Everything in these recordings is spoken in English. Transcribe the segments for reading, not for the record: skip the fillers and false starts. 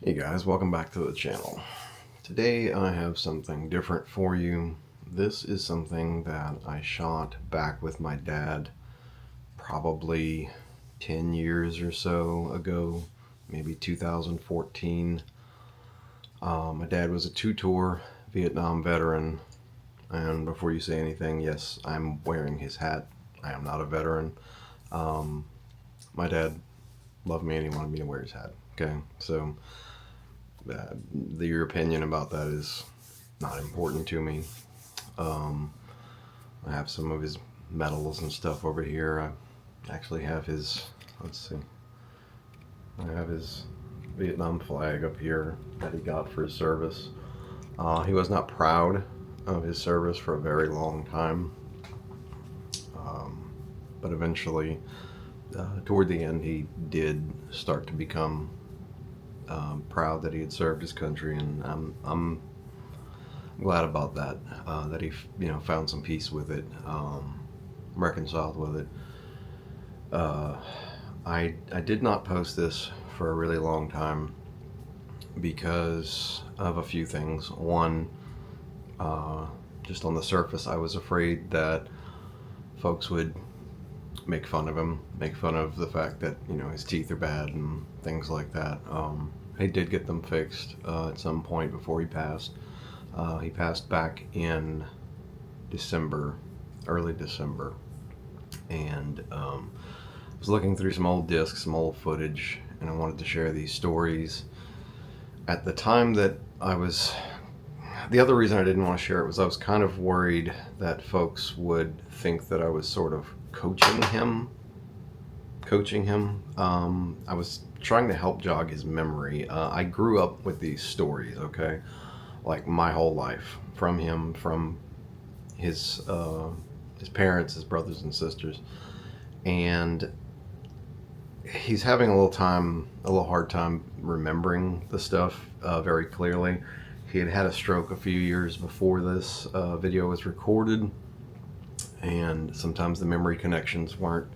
Hey guys, welcome back to the channel. Today I have something different for you. This is something that I shot back with my dad probably 10 years or so ago, maybe 2014. My dad was a two-tour Vietnam veteran, and before you say anything, yes, I'm wearing his hat. I am not a veteran. My dad loved me and he wanted me to wear his hat, okay? So your opinion about that is not important to me. I have some of his medals and stuff over here. I actually have his, let's see, I have his Vietnam flag up here that he got for his service. He was not proud of his service for a very long time, but eventually toward the end he did start to become proud that he had served his country, and I'm glad about that. That he, found some peace with it, reconciled with it. I did not post this for a really long time because of a few things. One, just on the surface, I was afraid that folks would make fun of him, make fun of the fact that his teeth are bad and things like that. He did get them fixed at some point before he passed. He passed back in December, early December, and I was looking through some old discs, some old footage, and I wanted to share these stories. At the time that the other reason I didn't want to share it was I was kind of worried that folks would think that I was sort of coaching him. I was trying to help jog his memory. I grew up with these stories, okay? Like my whole life, from him, from his parents, his brothers and sisters. And he's having a little hard time remembering the stuff very clearly. He had had a stroke a few years before this video was recorded, and sometimes the memory connections weren't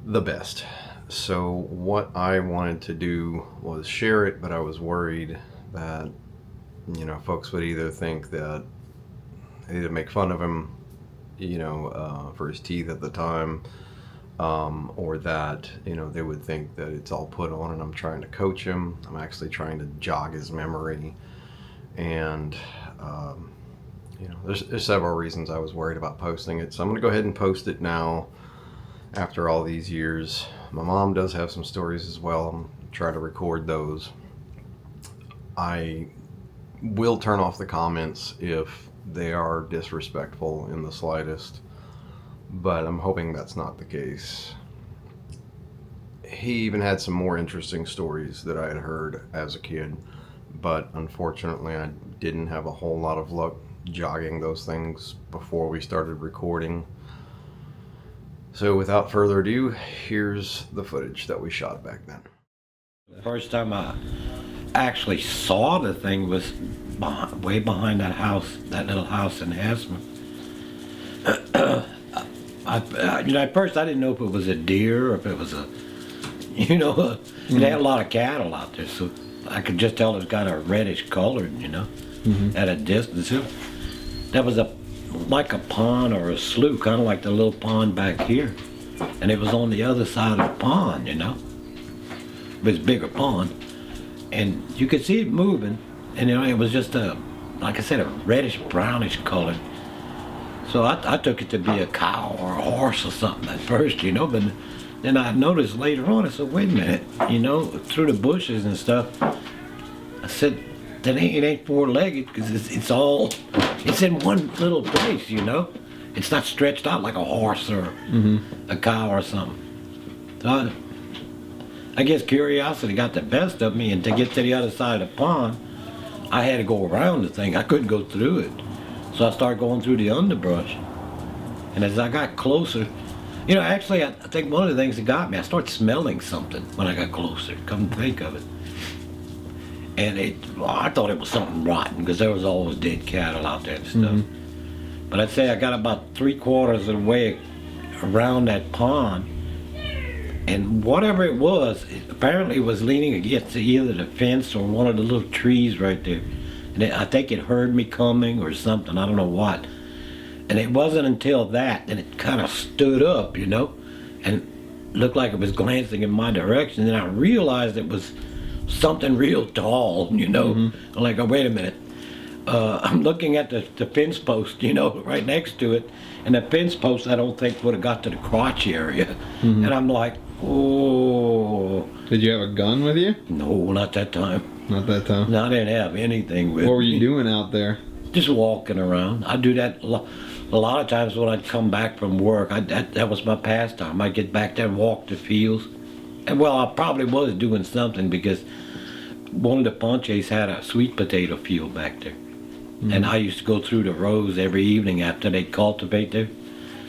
the best. So what I wanted to do was share it, but I was worried that folks would either think that either make fun of him for his teeth at the time, or that they would think that it's all put on and I'm trying to coach him. I'm actually trying to jog his memory, and there's several reasons I was worried about posting it, so I'm going to go ahead and post it now after all these years. My mom does have some stories as well. I'm going to try to record those. I will turn off the comments if they are disrespectful in the slightest, but I'm hoping that's not the case. He even had some more interesting stories that I had heard as a kid, but unfortunately I didn't have a whole lot of luck jogging those things before we started recording. So without further ado, here's the footage that we shot back then. The first time I actually saw the thing was way behind that house, that little house in Hessmer. At first I didn't know if it was a deer or if it was it had a lot of cattle out there, so I could just tell it was kind of reddish colored, at a distance. That was like a pond or a slough, kind of like the little pond back here, and it was on the other side of the pond, but it's a bigger pond, and you could see it moving, and it was just like I said, a reddish brownish color. So I took it to be a cow or a horse or something at first, but then I noticed later on, I said, wait a minute, through the bushes and stuff, I said, it ain't four-legged, because it's in one little place, It's not stretched out like a horse or a cow or something. So I guess curiosity got the best of me, and to get to the other side of the pond, I had to go around the thing. I couldn't go through it. So I started going through the underbrush. And as I got closer, actually I think one of the things that got me, I started smelling something when I got closer, come to think of it. And I thought it was something rotten, because there was always dead cattle out there and stuff. But I'd say I got about 3/4 of the way around that pond, And whatever it was, apparently it was leaning against either the fence or one of the little trees right there. And I think it heard me coming or something, I don't know what. And it wasn't until that it kind of stood up, you know, and looked like it was glancing in my direction. And I realized it was something real tall, you know. Mm-hmm. I'm like, oh, wait a minute. I'm looking at the fence post, you know, right next to it. And the fence post, I don't think would have got to the crotch area. Mm-hmm. And I'm like, oh. Did you have a gun with you? No, not that time. Not that time. No, I didn't have anything with me. What were you doing out there? Just walking around. I do that a lot of times when I'd come back from work. That was my pastime. I'd get back there and walk the fields. And well, I probably was doing something because one of the ponches had a sweet potato field back there. Mm-hmm. And I used to go through the rows every evening after they cultivate their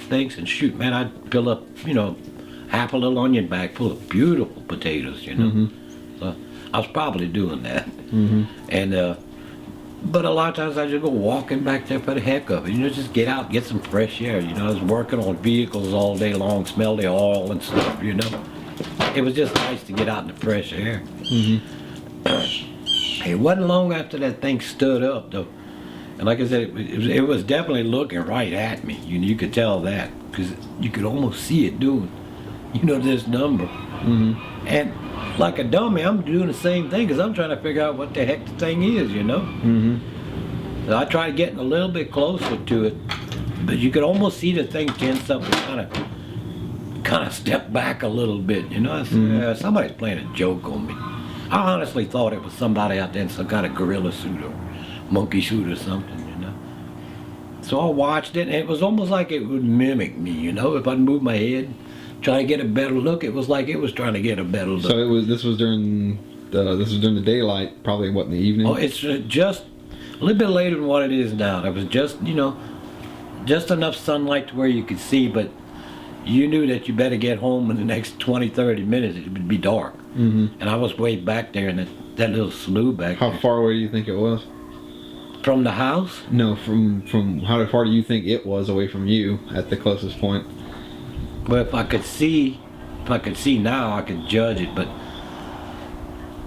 things. And shoot, man, I'd fill up, you know, half a little onion bag full of beautiful potatoes, you know. Mm-hmm. So I was probably doing that. Mm-hmm. And but a lot of times I just go walking back there for the heck of it. You know, just get out, get some fresh air. You know, I was working on vehicles all day long, smell the oil and stuff, you know. It was just nice to get out in the fresh air. Mm-hmm. It wasn't long after that thing stood up, though. And like I said, it was definitely looking right at me. You could tell that because you could almost see it doing, you know, this number. Mm-hmm. And like a dummy, I'm doing the same thing because I'm trying to figure out what the heck the thing is, you know. Mm-hmm. So I tried getting a little bit closer to it, but you could almost see the thing tense up and kind of step back a little bit, you know. I said, somebody's playing a joke on me. I honestly thought it was somebody out there in some kind of gorilla suit or monkey suit or something, you know. So I watched it, and it was almost like it would mimic me, you know. If I'd move my head, try to get a better look, it was like it was trying to get a better look. So this was during the daylight, probably what, in the evening? Oh, it's just a little bit later than what it is now. There was just, you know, just enough sunlight to where you could see, but you knew that you better get home in the next 20, 30 minutes. It would be dark. Mm-hmm. And I was way back there in that little slough back there. How far away do you think it was? From the house? No, from how far do you think it was away from you at the closest point? Well, if I could see now, I could judge it, but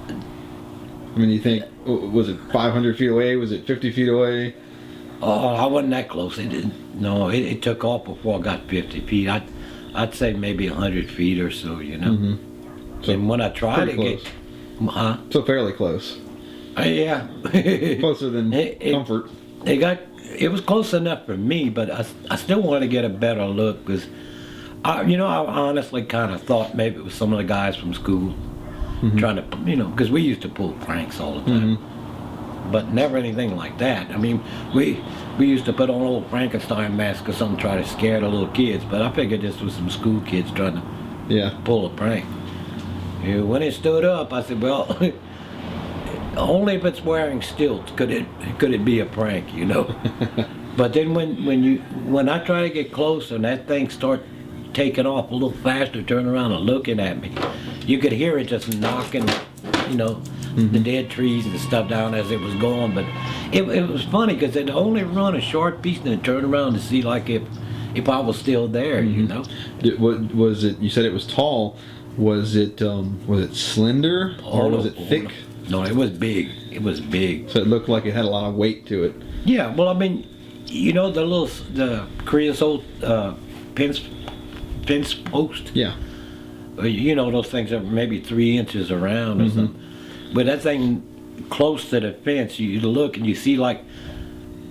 I mean, you think, was it 500 feet away? Was it 50 feet away? Oh, I wasn't that close. It took off before I got 50 feet. I'd say maybe 100 feet or so, you know. Mm-hmm. So and when I tried to get, so fairly close. Yeah, closer than comfort. It was close enough for me, but I still wanted to get a better look because, I honestly kind of thought maybe it was some of the guys from school trying to, you know, because we used to pull pranks all the time. Mm-hmm. But never anything like that. I mean, we used to put on a little Frankenstein mask or something to try to scare the little kids, but I figured this was some school kids trying to pull a prank. When it stood up, I said, well, only if it's wearing stilts could it be a prank, you know. But then when I try to get closer and that thing start taking off a little faster, turning around and looking at me, you could hear it just knocking, you know, the dead trees and stuff down as it was going. But it was funny because it only run a short piece and then turn around to see like if I was still there, you know. Was it? You said it was tall. Was it slender or was it thick? No, it was big. It was big. So it looked like it had a lot of weight to it. Yeah. Well, I mean, you know the creosote fence post. Yeah. You know those things that are maybe 3 inches around or something. But that thing close to the fence, you look and you see like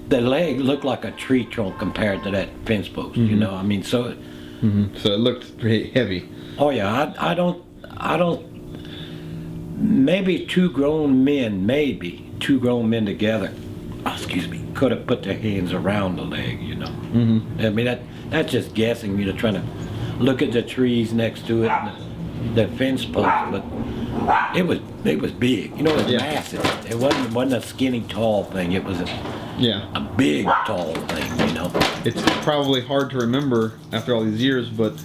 the leg looked like a tree trunk compared to that fence post. You know, I mean, so. So it looked pretty heavy. Oh yeah, I don't. Maybe two grown men together. Excuse me, could have put their hands around the leg. You know. I mean that's just guessing. You know, trying to look at the trees next to it, and the fence post, but it was big. You know, it was massive. It wasn't a skinny tall thing. It was a big tall thing. You know. It's probably hard to remember after all these years, but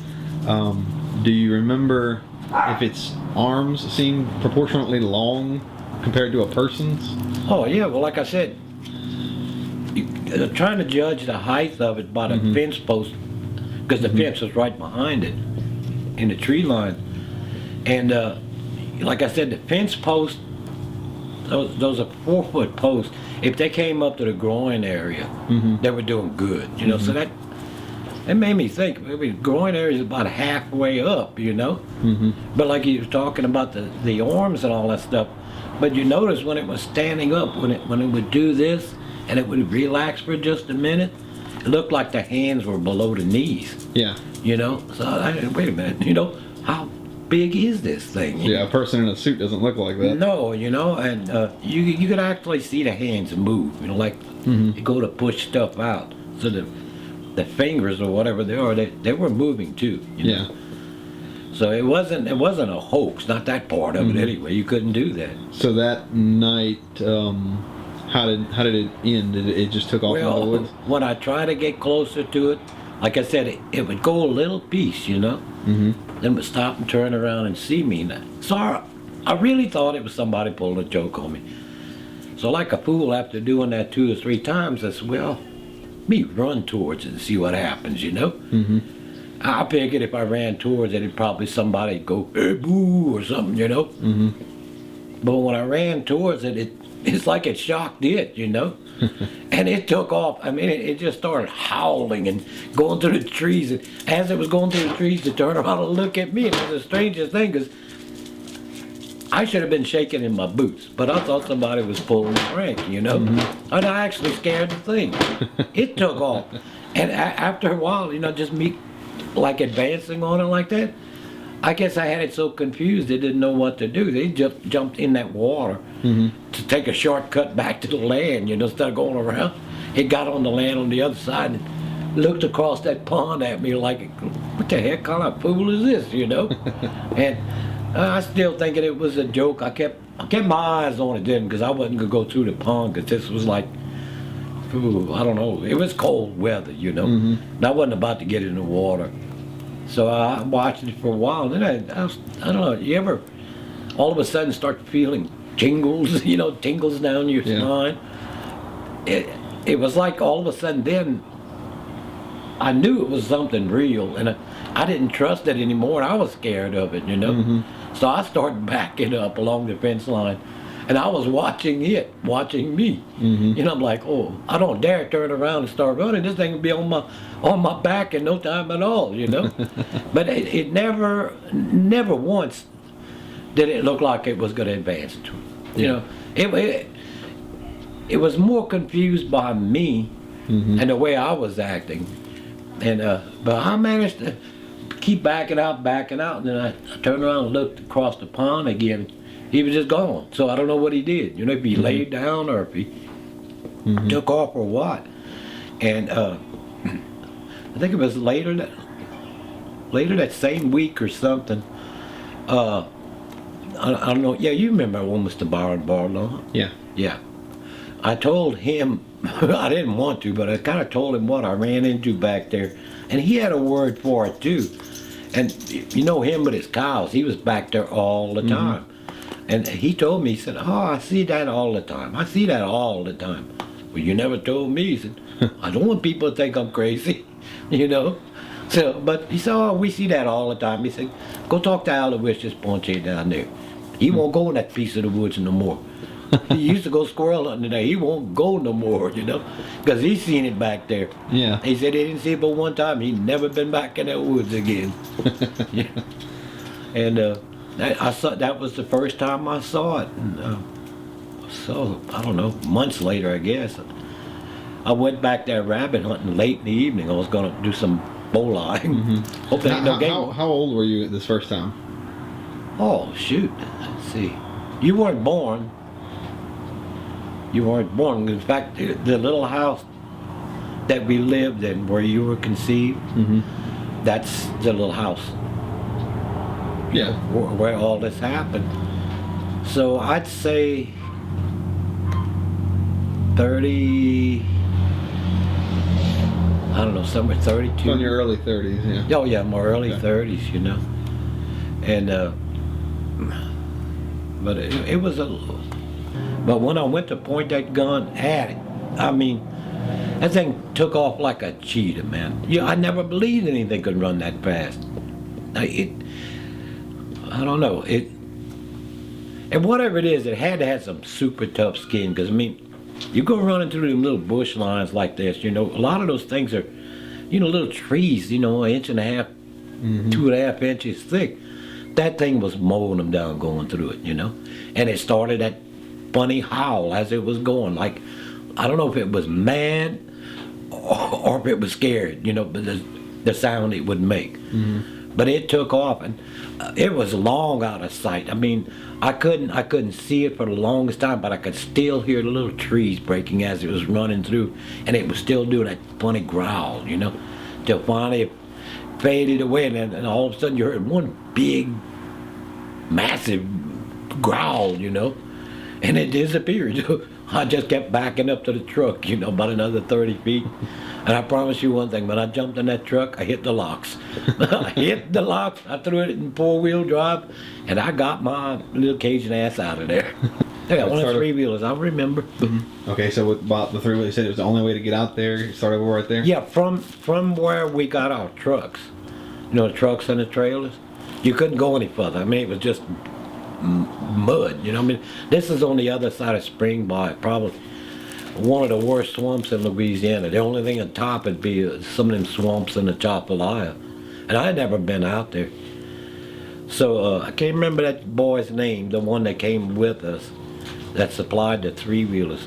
do you remember if its arms seemed proportionately long compared to a person's? Oh yeah, well like I said, trying to judge the height of it by the fence post, because the fence was right behind it in the tree line. And like I said, the fence posts, those are 4-foot posts. If they came up to the groin area, they were doing good, you know. So that made me think, maybe groin area is about halfway up, you know. But like you were talking about the arms and all that stuff, but you notice when it was standing up, when it would do this and it would relax for just a minute, it looked like the hands were below the knees. Yeah. You know, so wait a minute, you know, how big is this thing? Yeah, a person in a suit doesn't look like that. No, you know, and you could actually see the hands move, you know, like you go to push stuff out. So the fingers or whatever they are, they were moving too. You know? So it wasn't a hoax, not that part of it anyway. You couldn't do that. So that night, how did it end? Did it just took off in the woods? When I tried to get closer to it, like I said, it would go a little piece, you know. Then it would stop and turn around and see me. So I really thought it was somebody pulling a joke on me. So like a fool, after doing that 2 or 3 times, I said, well, me run towards it and see what happens, you know. I figured if I ran towards it, it'd probably somebody go, hey, boo, or something, you know. But when I ran towards it, it's like it shocked it, you know. And it took off. I mean, it just started howling and going through the trees. And as it was going through the trees, it turned around and looked at me. And it was the strangest thing, because I should have been shaking in my boots, but I thought somebody was pulling a prank, you know. And I actually scared the thing. It took off. And after a while, you know, just me like advancing on it like that, I guess I had it so confused they didn't know what to do. They just jumped in that water to take a shortcut back to the land, you know, instead of going around. It got on the land on the other side and looked across that pond at me like, what the heck kind of fool is this, you know? And I still thinking it was a joke. I kept my eyes on it then, because I wasn't going to go through the pond, because this was like, ooh, I don't know. It was cold weather, you know. And I wasn't about to get in the water. So I watched it for a while, and then I don't know, you ever all of a sudden start feeling tingles, you know, tingles down your spine? It was like all of a sudden then I knew it was something real, and I didn't trust it anymore, and I was scared of it, you know. So I started backing up along the fence line, and I was watching it, watching me. You know, I'm like, oh, I don't dare turn around and start running. This thing will be on my back in no time at all, you know. But it never once did it look like it was going to advance. You know, it was more confused by me and the way I was acting, and but I managed to keep backing out, and then I turned around and looked across the pond again. He was just gone. So I don't know what he did. You know, if he laid down or if he took off or what. And I think it was later that same week or something. I don't know. Yeah, you remember when Mr. Barlow? Yeah. Yeah. I told him, I didn't want to, but I kind of told him what I ran into back there. And he had a word for it too. And you know him with his cows, he was back there all the time. And he told me, he said, oh, I see that all the time. I see that all the time. Well, you never told me. He said, I don't want people to think I'm crazy, you know. So, but he said, oh, we see that all the time. He said, go talk to Aloysius Ponche down there. He won't go in that piece of the woods no more. He used to go squirrel hunting there. He won't go no more, you know, because he's seen it back there. Yeah. He said he didn't see it but one time. He'd never been back in that woods again. Yeah. And I saw that was the first time I saw it. And, so I don't know, months later, I guess, I went back there rabbit hunting late in the evening. I was going to do some bow line. Hope there ain't no game. How old were you this first time? Oh shoot! Let's see. You weren't born. You weren't born. In fact, the little house that we lived in, where you were conceived, that's the little house. Yeah. Where all this happened. So I'd say 30. I don't know, somewhere 32. So in your early 30s, yeah. Oh yeah, my early 30s, you know. And but it was a. But when I went to point that gun at it, I mean, that thing took off like a cheetah, man. Yeah, I never believed anything could run that fast. I don't know. And whatever it is, it had to have some super tough skin. Because, I mean, you go running through them little bush lines like this, you know, a lot of those things are, you know, little trees, you know, 1.5 inches, 2.5 inches thick. That thing was mowing them down going through it, you know. And it started that funny howl as it was going. Like, I don't know if it was mad or if it was scared, you know, but the sound it would make. But it took off, and it was long out of sight. I mean, I couldn't see it for the longest time, but I could still hear the little trees breaking as it was running through, and it was still doing that funny growl, you know, till finally it faded away, and all of a sudden you heard one big, massive growl, you know, and it disappeared. I just kept backing up to the truck, you know, about another 30 feet. And I promise you one thing, when I jumped in that truck, I hit the locks. I hit the locks, I threw it in 4-wheel drive, and I got my little Cajun ass out of there. I got one of the 3-wheelers, I remember. Okay, so with about the 3-wheeler, you said it was the only way to get out there, you started over right there? Yeah, from where we got our trucks, you know, the trucks and the trailers, you couldn't go any further. I mean, it was just mud, you know. I mean, this is on the other side of Springboy, probably one of the worst swamps in Louisiana. The only thing on top would be some of them swamps in the Chapalaya, and I had never been out there. So I can't remember that boy's name, the one that came with us, that supplied the 3-wheelers.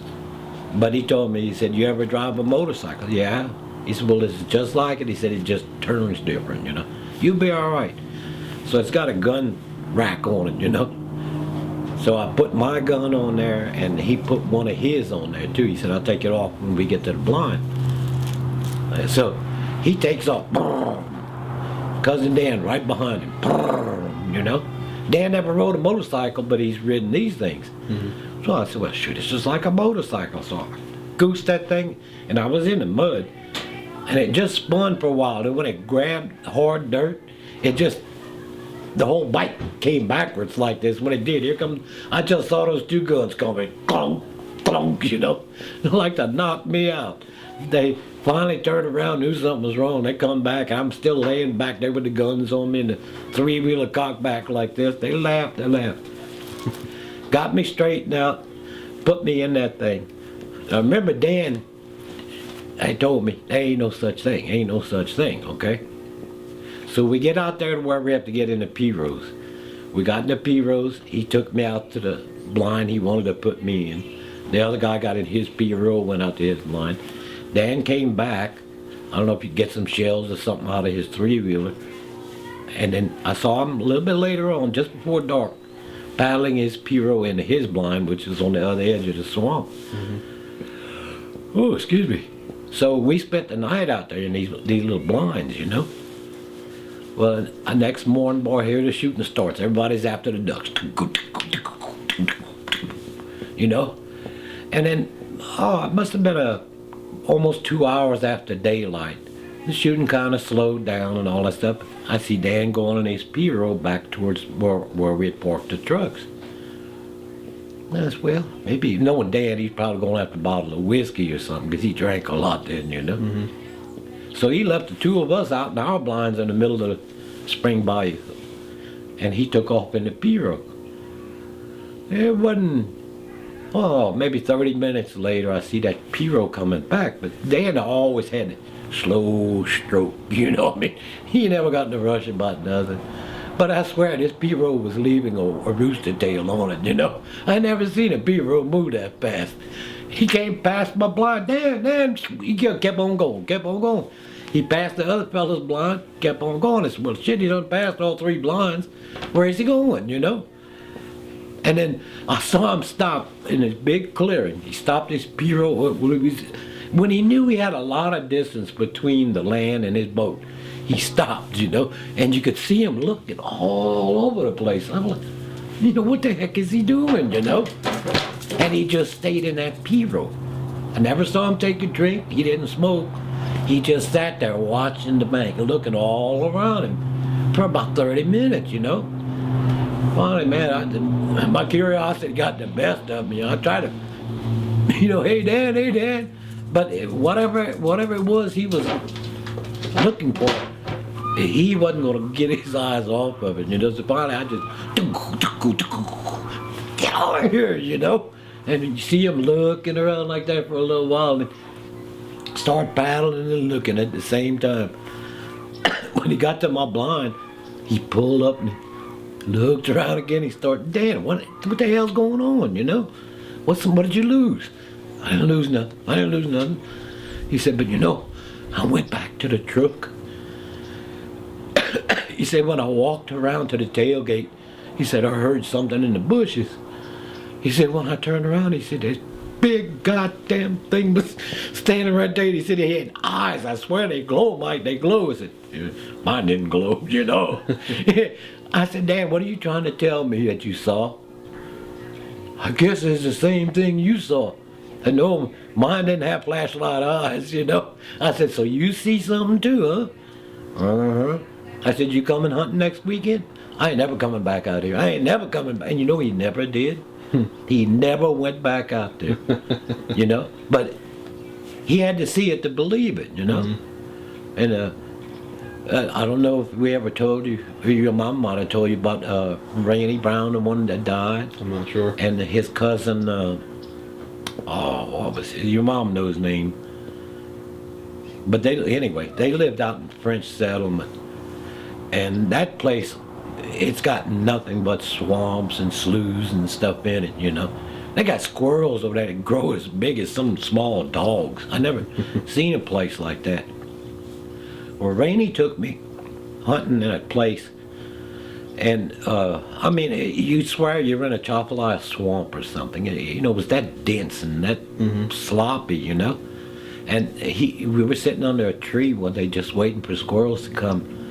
But he told me, he said, "You ever drive a motorcycle?" "Yeah." He said, "Well, it's just like it." He said, "It just turns different, you know. You'll be all right." So it's got a gun rack on it, you know. So I put my gun on there, and he put one of his on there too. He said, "I'll take it off when we get to the blind." So he takes off. Cousin Dan right behind him. You know, Dan never rode a motorcycle, but he's ridden these things. So I said, "Well, shoot, it's just like a motorcycle." So I goosed that thing, and I was in the mud, and it just spun for a while. And when it grabbed hard dirt, it just, the whole bike came backwards like this. When it did, here comes, I just saw those 2 guns coming, clunk, clunk, you know, like to knock me out. They finally turned around, knew something was wrong. They come back, and I'm still laying back there with the guns on me, and the 3-wheeler cocked back like this. They laughed. Got me straightened out, put me in that thing. I remember Dan, he told me, "There ain't no such thing, okay?" So we get out there to where we have to get in the P-rows. We got in the P-rows. He took me out to the blind he wanted to put me in. The other guy got in his P-row, went out to his blind. Dan came back. I don't know if he get some shells or something out of his 3-wheeler. And then I saw him a little bit later on, just before dark, paddling his P-row into his blind, which is on the other edge of the swamp. Oh, excuse me. So we spent the night out there in these little blinds, you know. Well, next morning, boy, here the shooting starts. Everybody's after the ducks. You know? And then, it must have been almost 2 hours after daylight. The shooting kind of slowed down and all that stuff. I see Dan going on his P-row back towards where we had parked the trucks. That's, well, maybe, knowing Dan, he's probably going to have a bottle of whiskey or something, because he drank a lot then, you know? So he left the 2 of us out in our blinds in the middle of the spring bayou, and he took off in the P-row. It wasn't, maybe 30 minutes later, I see that P-row coming back, but Dan always had a slow stroke, you know what I mean? He never got in a rush about nothing. But I swear this P-row was leaving a rooster tail on it, you know? I never seen a P-row move that fast. He came past my blind. Dan, he kept on going. He passed the other fella's blind, kept on going. I said, "Well, shit, he done passed all 3 blinds. Where is he going, you know?" And then I saw him stop in this big clearing. He stopped his P-row. When he knew he had a lot of distance between the land and his boat, he stopped, you know, and you could see him looking all over the place. I'm like, you know, what the heck is he doing, you know? And he just stayed in that P-row. I never saw him take a drink. He didn't smoke. He just sat there watching the bank and looking all around him for about 30 minutes, you know? Finally, man, my curiosity got the best of me. I tried to, you know, hey, Dan. But whatever it was he was looking for, he wasn't going to get his eyes off of it. You know, so finally I just, get over here, you know. And you see him looking around like that for a little while and start paddling and looking at the same time. When he got to my blind, he pulled up and he looked around again. He started, Dad, what the hell's going on, you know? What did you lose? I didn't lose nothing. He said, but you know, I went back to the truck. He said, when I walked around to the tailgate, he said, I heard something in the bushes. He said, when I turned around, he said, this big goddamn thing was standing right there. He said, he had eyes. I swear they glow, Mike. They glow. I said, mine didn't glow, you know. I said, Dad, what are you trying to tell me that you saw? I guess it's the same thing you saw. I know mine didn't have flashlight eyes, you know. I said, so you see something too, huh? Uh-huh. I said, you coming hunting next weekend? I ain't never coming back out here. I ain't never coming back. And you know he never did. He never went back out there, you know. But he had to see it to believe it, you know. Mm-hmm. And I don't know if we ever told you, or your mom might have told you about Rainey Brown, the one that died. I'm not sure. And his cousin, what was it? Your mom knows his name. But they lived out in French settlement. And that place, it's got nothing but swamps and sloughs and stuff in it, you know. They got squirrels over there that grow as big as some small dogs. I never seen a place like that. Well, Rainey took me hunting in a place, and I mean, you'd swear you're in a Chapalaya swamp or something. You know, it was that dense and that sloppy, you know. And we were sitting under a tree one day just waiting for squirrels to come.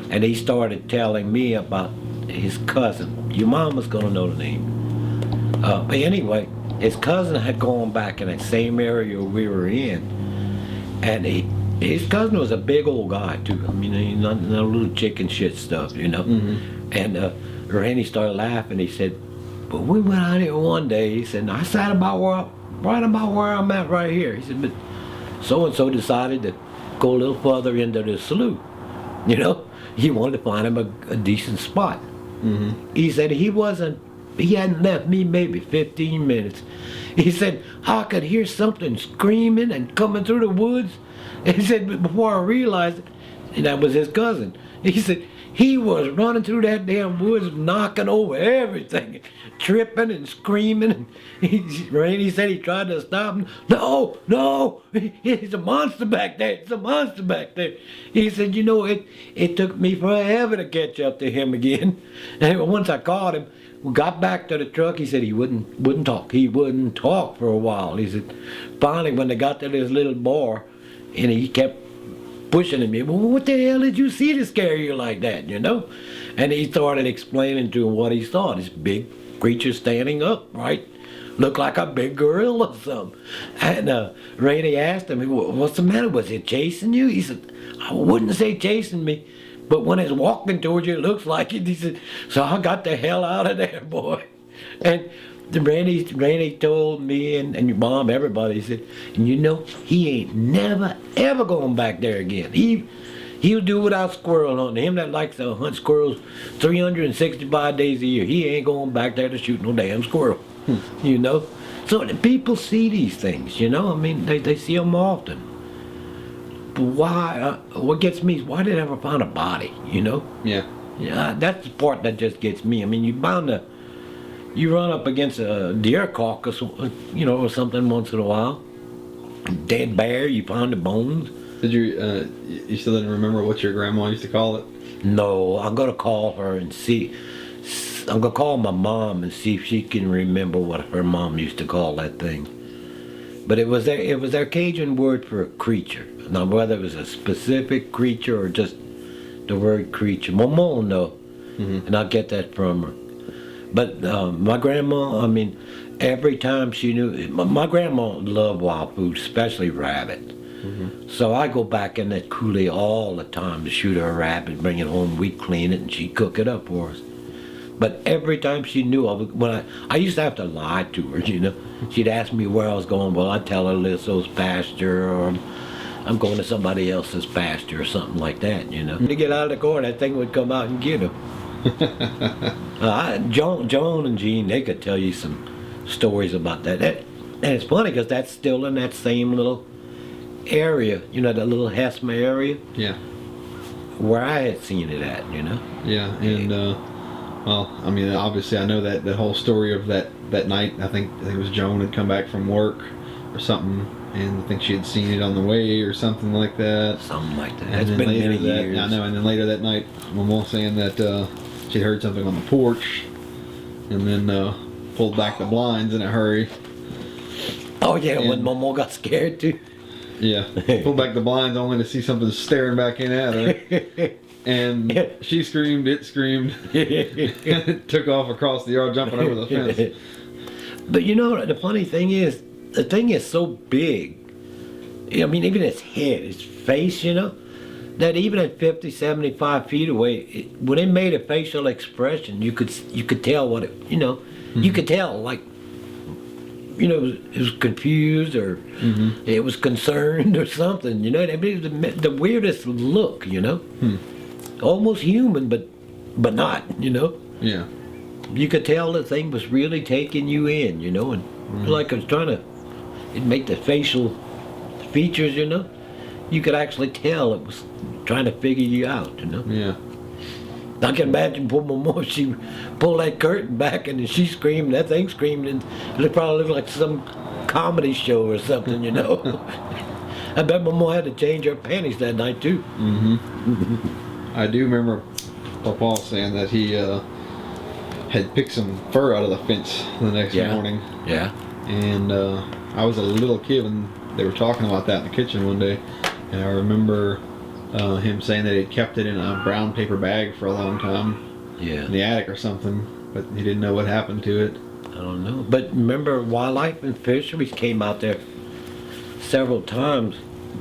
And he started telling me about his cousin. Your mom was going to know the name. But anyway, his cousin had gone back in that same area we were in. And his cousin was a big old guy, too. I mean, he's not no little chicken shit stuff, you know. Mm-hmm. And Randy started laughing. He said, but we went out here one day. He said, I sat right about where I'm at right here. He said, but so-and-so decided to go a little further into the slough, you know. He wanted to find him a decent spot. Mm-hmm. He said he hadn't left me maybe 15 minutes. He said, I could hear something screaming and coming through the woods. And he said, but before I realized it, and that was his cousin. He said, he was running through that damn woods, knocking over everything, tripping and screaming. And Randy said he tried to stop him. No, it's a monster back there. It's a monster back there. He said, you know, it took me forever to catch up to him again. And once I caught him, we got back to the truck. He said he wouldn't talk. He wouldn't talk for a while. He said, finally, when they got to this little bar, and he kept pushing at me, well, what the hell did you see to scare you like that, you know? And he started explaining to him what he saw. This big creature standing up, right? Looked like a big gorilla or something. And Randy asked him, what's the matter? Was it chasing you? He said, I wouldn't say chasing me, but when it's walking towards you, it looks like it. He said, so I got the hell out of there, boy. And Randy told me and your mom, everybody, he said, and you know, he ain't never, ever going back there again. He'll do without squirrel hunting. Him that likes to hunt squirrels 365 days a year, he ain't going back there to shoot no damn squirrel, you know. So the people see these things, you know. I mean, they see them often. But why, what gets me is why they never find a body, you know? Yeah. Yeah, that's the part that just gets me. I mean, you run up against a deer carcass, you know, or something once in a while. Dead bear, you find the bones. Did you still didn't remember what your grandma used to call it? No, I'm gonna call her and see. I'm gonna call my mom and see if she can remember what her mom used to call that thing. But it was their Cajun word for a creature. Now whether it was a specific creature or just the word creature, my mom will know, and I'll get that from her. But my grandma, I mean, every time she knew, my grandma loved wild food, especially rabbit. Mm-hmm. So I go back in that coulee all the time to shoot her a rabbit, bring it home, we'd clean it, and she'd cook it up for us. But every time she knew, I used to have to lie to her, you know. She'd ask me where I was going. Well, I'd tell her Lisso's pasture, or I'm going to somebody else's pasture or something like that, you know. To get out of the car, that thing would come out and get him. Joan and Gene, they could tell you some stories about that. And it's funny because that's still in that same little area, you know, that little Hessmer area. Yeah. Where I had seen it at, you know. Yeah, and well, I mean, obviously, I know that whole story of that night. I think it was Joan had come back from work or something, and I think she had seen it on the way or something like that. Something like that. And It's then been later many that, years. I know. And then later that night, Mama saying that she'd heard something on the porch, and then pulled back the blinds in a hurry. Oh yeah, when And- Momo got scared too. Yeah, pulled back the blinds only to see something staring back in at her. And she screamed, it screamed, and it took off across the yard, jumping over the fence. But you know, the funny thing is, the thing is so big. I mean, even its head, its face, you know, that even at 50, 75 feet away, when it made a facial expression, you could tell what it, you know, you could tell, like, you know, it was confused or it was concerned or something, you know. I mean, it was the weirdest look, you know. Almost human, but not, you know. Yeah. You could tell the thing was really taking you in, you know, and it was like it was trying to, it'd make the facial features, you know. You could actually tell it was trying to figure you out, you know. Yeah. I can imagine poor Mama, she pulled that curtain back and she screamed, that thing screamed, and it probably looked like some comedy show or something, you know. I bet Mama had to change her panties that night too. I do remember Papa saying that he had picked some fur out of the fence the next morning. Yeah. And I was a little kid when they were talking about that in the kitchen one day. And I remember him saying that he kept it in a brown paper bag for a long time Yeah. in the attic or something, but he didn't know what happened to it. I don't know. But remember, Wildlife and Fisheries came out there several times.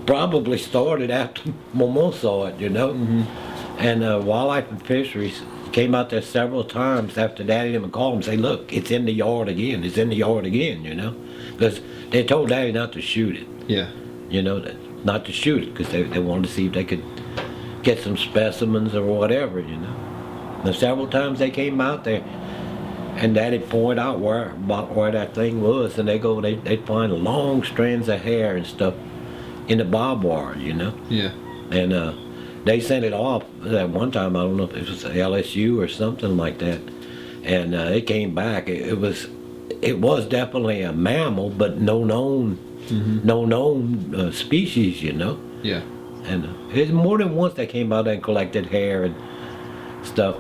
Probably started after Momo saw it, you know. And Wildlife and Fisheries came out there several times after Daddy and them called and say, look, it's in the yard again. It's in the yard again, you know. Because they told Daddy not to shoot it, Yeah. you know, not to shoot it because they wanted to see if they could get some specimens or whatever, you know. And several times they came out there and Daddy pointed out where that thing was, and they'd find long strands of hair and stuff in the barbed wire, you know. Yeah. And they sent it off at one time. I don't know if it was LSU or something like that. And it came back. It was definitely a mammal, but no known species, you know. Yeah. And it's more than once they came out and collected hair and stuff.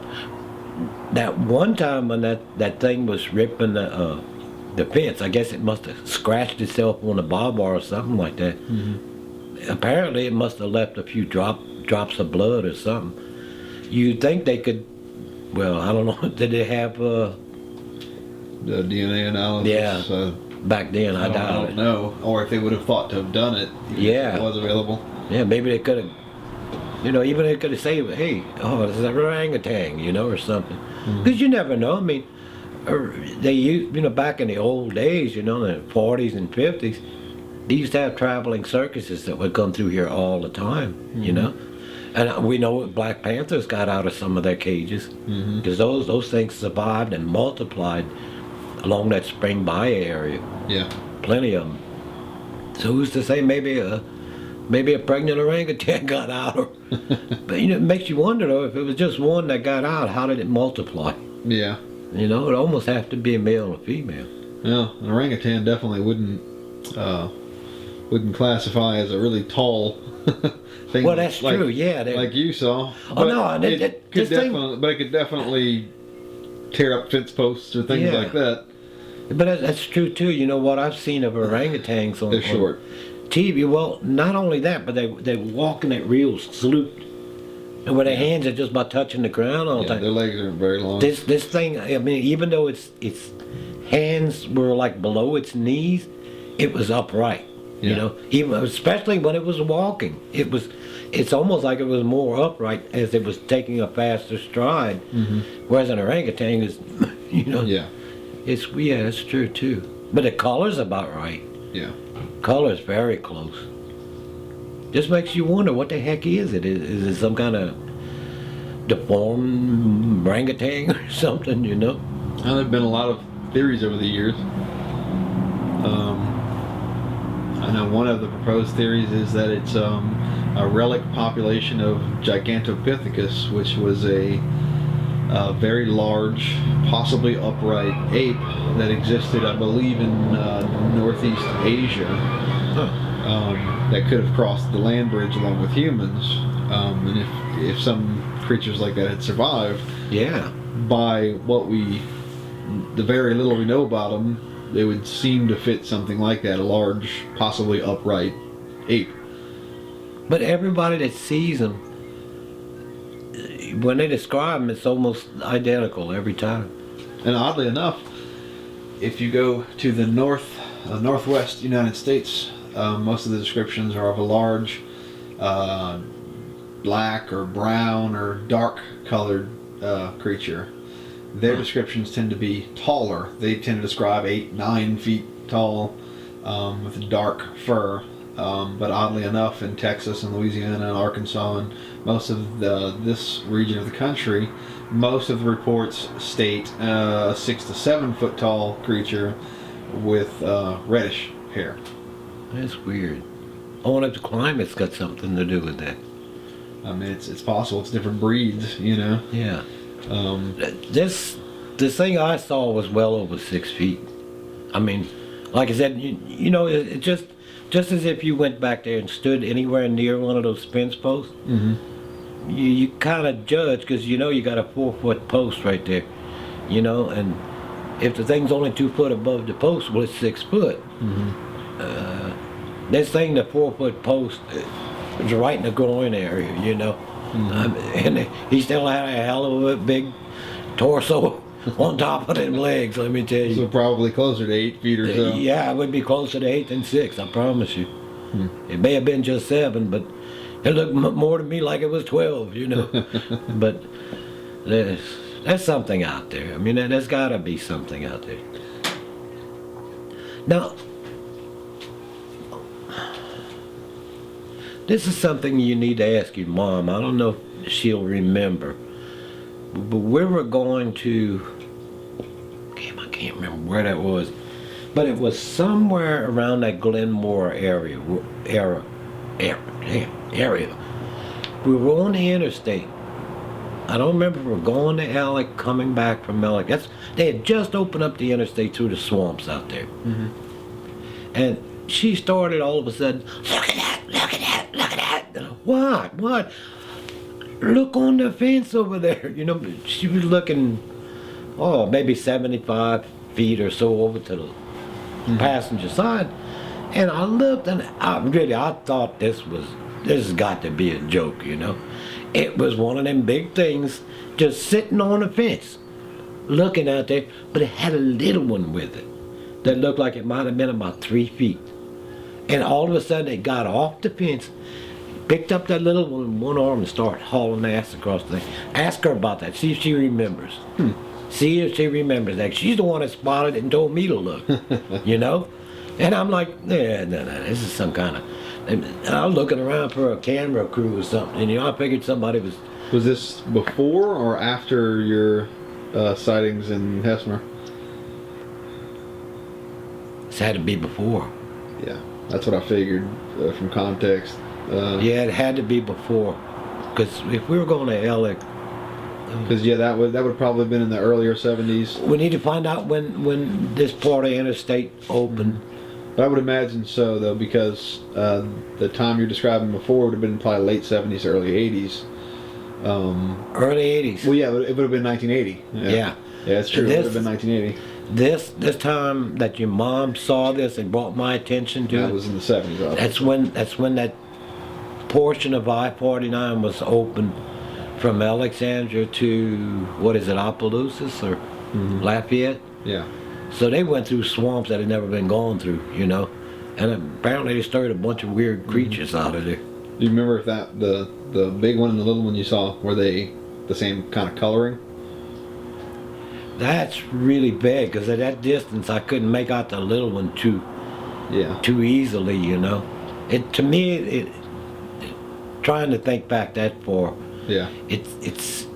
That one time when that thing was ripping the fence, I guess it must have scratched itself on the barbed wire or something like that. Apparently it must have left a few drops of blood or something. You'd think they could, well, I don't know, did they have The DNA analysis. Yeah. Back then? I I doubt don't it. know. Or if they would have thought to have done it. Yeah. If it was available. Yeah, maybe they could have, you know, even they could have said, hey, oh, this is a orangutan, you know, or something. Because you never know. I mean, they used, you know, back in the old days, you know, in the 40s and 50s, they used to have traveling circuses that would come through here all the time, you know. And we know Black Panthers got out of some of their cages because those things survived and multiplied along that Spring Bayou area. Yeah. Plenty of them. So who's to say maybe a pregnant orangutan got out? Or, but you know, it makes you wonder though, if it was just one that got out, how did it multiply? Yeah. You know, it almost have to be a male or female. Well, an orangutan definitely wouldn't classify as a really tall thing. Well, that's like, true. Yeah. Like you saw. Oh no, and it could but it could definitely tear up fence posts or things Yeah. like that. But that's true too. You know what I've seen of orangutans on They're short. TV. Well, not only that, but they walk in that real sloop, and where their hands are just about touching the ground all the Yeah, time. their legs aren't very long. This thing, I mean, even though its hands were like below its knees, it was upright. You Yeah. know, even especially when it was walking, it's almost like it was more upright as it was taking a faster stride. Whereas an orangutan is, you know, Yeah. it's true too. But the color's about right. Yeah. Color's very close. just makes you wonder what the heck is it? Is it some kind of deformed orangutan or something, you know? Now, there have been a lot of theories over the years. I know one of the proposed theories is that it's a relic population of Gigantopithecus, which was a very large, possibly upright ape that existed, I believe, in Northeast Asia. That could have crossed the land bridge along with humans. And if some creatures like that had survived, Yeah. by the very little we know about them, they would seem to fit something like that, a large, possibly upright ape. But everybody that sees them, when they describe them, it's almost identical every time. And oddly enough, if you go to the northwest United States, most of the descriptions are of a large black or brown or dark colored creature. Their descriptions tend to be taller. They tend to describe 8-9 feet tall with dark fur. But oddly enough, in Texas and Louisiana and Arkansas and most of this region of the country, most of the reports state a 6 to 7 foot tall creature with reddish hair. That's weird. I wonder if the climate's got something to do with that. I mean, it's possible. It's different breeds, you know. Yeah. This thing I saw was well over 6 feet. I mean, like I said, you know, it just as if you went back there and stood anywhere near one of those fence posts. Mm-hmm. You kind of judge because you know you got a 4-foot post right there, you know, and if the thing's only 2 foot above the post, well, it's 6 foot. Mm-hmm. This thing, the 4-foot post, was right in the groin area, you know. Mm-hmm. And he still had a hell of a big torso on top of them legs, let me tell you. So probably closer to 8 feet or so. Yeah, it would be closer to 8 than 6, I promise you. It may have been just 7, but it looked more to me like it was 12, you know. But there's something out there. I mean, there's got to be something out there. Now, this is something you need to ask your mom. I don't know if she'll remember. But we were going to, I can't remember where that was, but it was somewhere around that Glenmore area. We were on the interstate. I don't remember if we were going to Alec, coming back from Alec. They had just opened up the interstate through the swamps out there. Mm-hmm. And she started all of a sudden, look at that, look at that, look at that. And I, what? Look on the fence over there. You know, she was looking, maybe 75 feet or so over to the passenger side. And I looked and I thought this has got to be a joke, you know. It was one of them big things just sitting on the fence, looking out there, but it had a little one with it that looked like it might have been about 3 feet. And all of a sudden it got off the fence, picked up that little one in one arm and started hauling ass across the thing. Ask her about that, see if she remembers. See if she remembers that. She's the one that spotted it and told me to look, you know? And I'm like, no, this is some kind of... And I was looking around for a camera crew or something, and you know, I figured somebody was... Was this before or after your sightings in Hessmer? This had to be before. Yeah, that's what I figured from context. Yeah, it had to be before. Because if we were going to Alec... Because that would probably have been in the earlier 70s. We need to find out when this part of interstate opened. But I would imagine so, though, because the time you're describing before would have been probably late 70s, early 80s. Early 80s. Well, yeah, it would have been 1980. Yeah. Yeah, that's true. It would have been 1980. This time that your mom saw this and brought my attention to That was in the 70s. Obviously. That's when that portion of I-49 was open from Alexandria to, what is it, Opelousas or Lafayette? Yeah. So they went through swamps that had never been gone through, you know. And apparently they stirred a bunch of weird creatures out of there. Do you remember if the big one and the little one you saw, were they the same kind of coloring? That's really bad, because at that distance I couldn't make out the little one too easily, you know. To me, trying to think back that far. Yeah. It's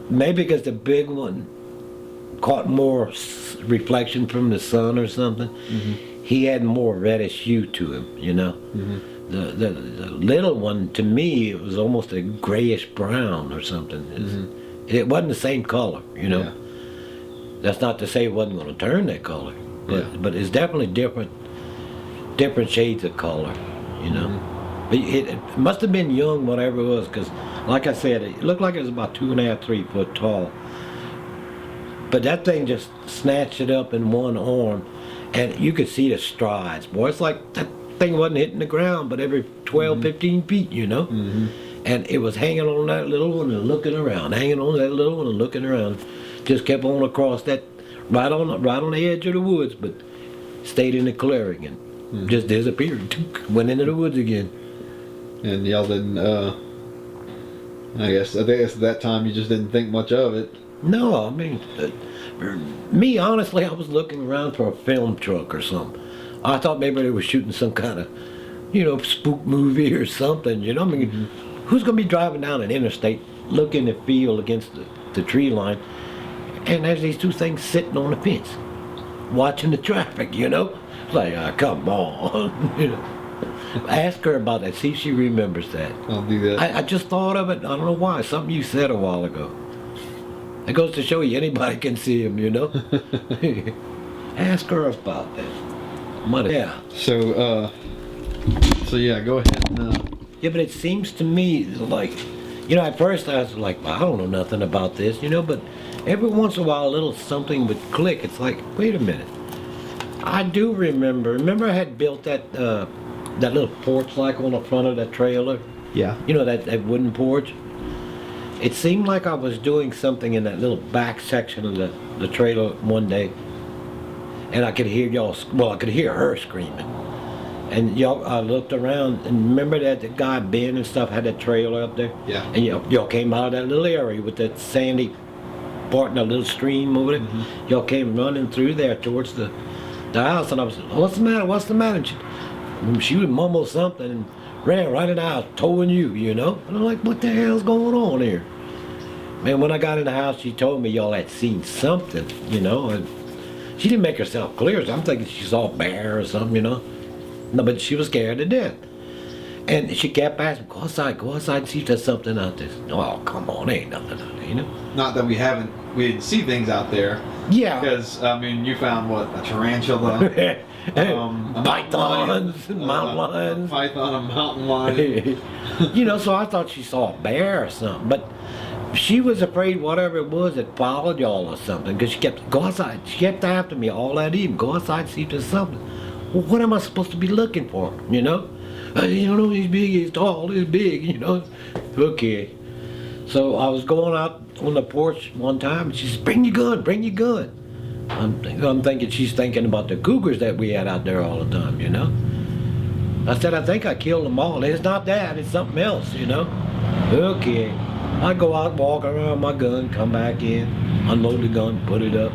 maybe because the big one caught more reflection from the sun or something. He had more reddish hue to him, you know. The little one, to me, it was almost a grayish brown or something. It wasn't the same color, you know. Yeah. That's not to say it wasn't going to turn that color, but it's definitely different shades of color, you know. But it must have been young, whatever it was, because, like I said, it looked like it was about 2.5, 3 foot tall. But that thing just snatched it up in one arm, and you could see the strides. Boy, it's like that thing wasn't hitting the ground, but every 12, 15 feet, you know. And it was hanging on that little one and looking around, hanging on that little one and looking around. Just kept on across that, right on the edge of the woods, but stayed in the clearing and just disappeared. Went into the woods again. And y'all didn't, I guess at that time you just didn't think much of it. No, I mean, me, honestly, I was looking around for a film truck or something. I thought maybe they were shooting some kind of, you know, spook movie or something, you know. I mean, who's going to be driving down an interstate, looking the field against the tree line, and there's these two things sitting on the fence, watching the traffic, you know? It's like, come on, you know. Ask her about that, see if she remembers that. I'll do that. I just thought of it, I don't know why, something you said a while ago. It goes to show you anybody can see him, you know? Ask her about that. Yeah. So yeah, go ahead and, Yeah, but it seems to me like, you know, at first I was like, well, I don't know nothing about this, you know, but every once in a while a little something would click. It's like, wait a minute. I do remember I had built that that little porch like on the front of that trailer. yeah. You know, that wooden porch. It seemed like I was doing something in that little back section of the trailer one day, and I could hear I could hear her screaming. And I looked around, and remember that the guy Ben and stuff had that trailer up there? Yeah. And y'all came out of that little area with that sandy part and a little stream over there. Y'all came running through there towards the house, and I was, what's the matter? And she would mumble something and ran right in the house, towing you know? And I'm like, what the hell's going on here? Man, when I got in the house, she told me y'all had seen something, you know? And she didn't make herself clear, so I'm thinking she saw a bear or something, you know? No, but she was scared to death. And she kept asking, go outside and see if there's something out there. Oh, come on, ain't nothing out there, you know? Not that we didn't see things out there. Yeah. Because, I mean, you found what, a tarantula? Pythons, mountain lions. Python, a mountain lion. You know, so I thought she saw a bear or something, but she was afraid whatever it was that followed y'all or something, because she kept, go outside. She kept after me all that evening. Go outside and see if there's something. Well, what am I supposed to be looking for, you know? You know, he's big, he's tall, he's big, you know? Okay. So I was going out on the porch one time, and she said, bring your gun. I'm thinking she's thinking about the cougars that we had out there all the time, you know? I said, I think I killed them all. It's not that, it's something else, you know? Okay. I go out, walk around my gun, come back in, unload the gun, put it up.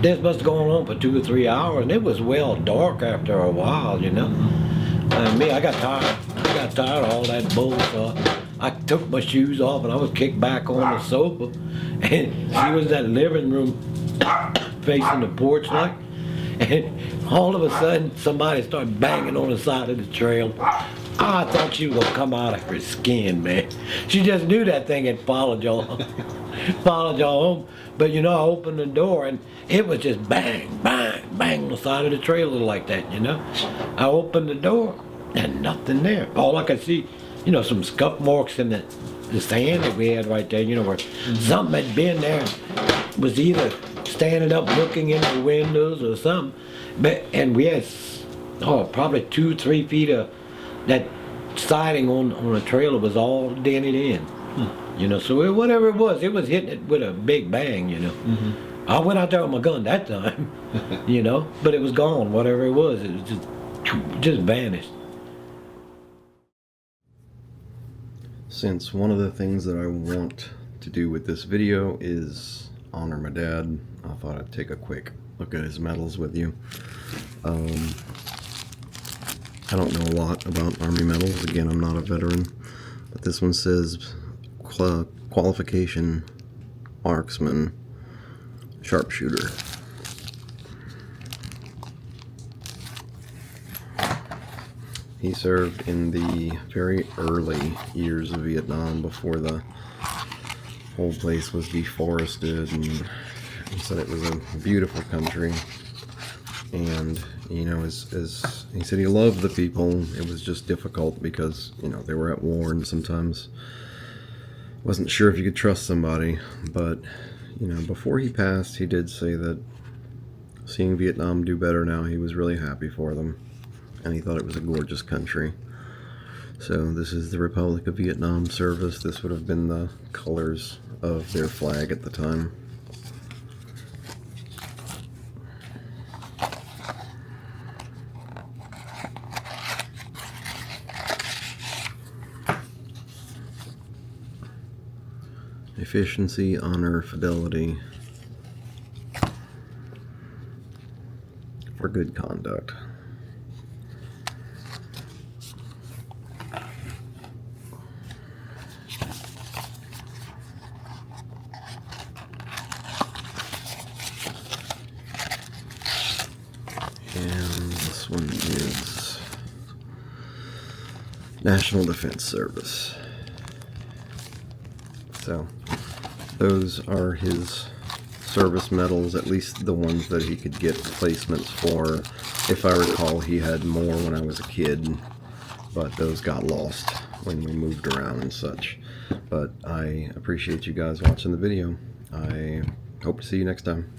This must have gone on for 2 or 3 hours, and it was well dark after a while, you know? I got tired of all that bull, so I took my shoes off and I was kicked back on the sofa, and she was in that living room facing the porch like, and all of a sudden somebody started banging on the side of the trail. I thought she was gonna come out of her skin, man. She just knew that thing had followed y'all home. But you know, I opened the door and it was just bang, bang, bang on the side of the trailer like that, you know. I opened the door and nothing there. All I could see, you know, some scuff marks in the sand that we had right there, you know, where something had been there. Was either standing up looking in the windows or something. And we had, probably 2-3 feet of that siding on the trailer was all dented in. You know, so whatever it was hitting it with a big bang, you know. I went out there with my gun that time, you know, but it was gone, whatever it was just vanished. Since one of the things that I want to do with this video is honor my dad, I thought I'd take a quick look at his medals with you. I don't know a lot about Army medals. Again, I'm not a veteran. But this one says qualification marksman, sharpshooter. He served in the very early years of Vietnam, before the whole place was deforested, and he said it was a beautiful country. And you know, as he said, he loved the people. It was just difficult because, you know, they were at war, and sometimes wasn't sure if you could trust somebody. But you know, before he passed, he did say that seeing Vietnam do better now, he was really happy for them, and he thought it was a gorgeous country. So this is the Republic of Vietnam service. This would have been the colors of their flag at the time. Efficiency, honor, fidelity, for good conduct. And this one is National Defense Service. So those are his service medals, at least the ones that he could get placements for. If I recall, he had more when I was a kid, but those got lost when we moved around and such. But I appreciate you guys watching the video. I hope to see you next time.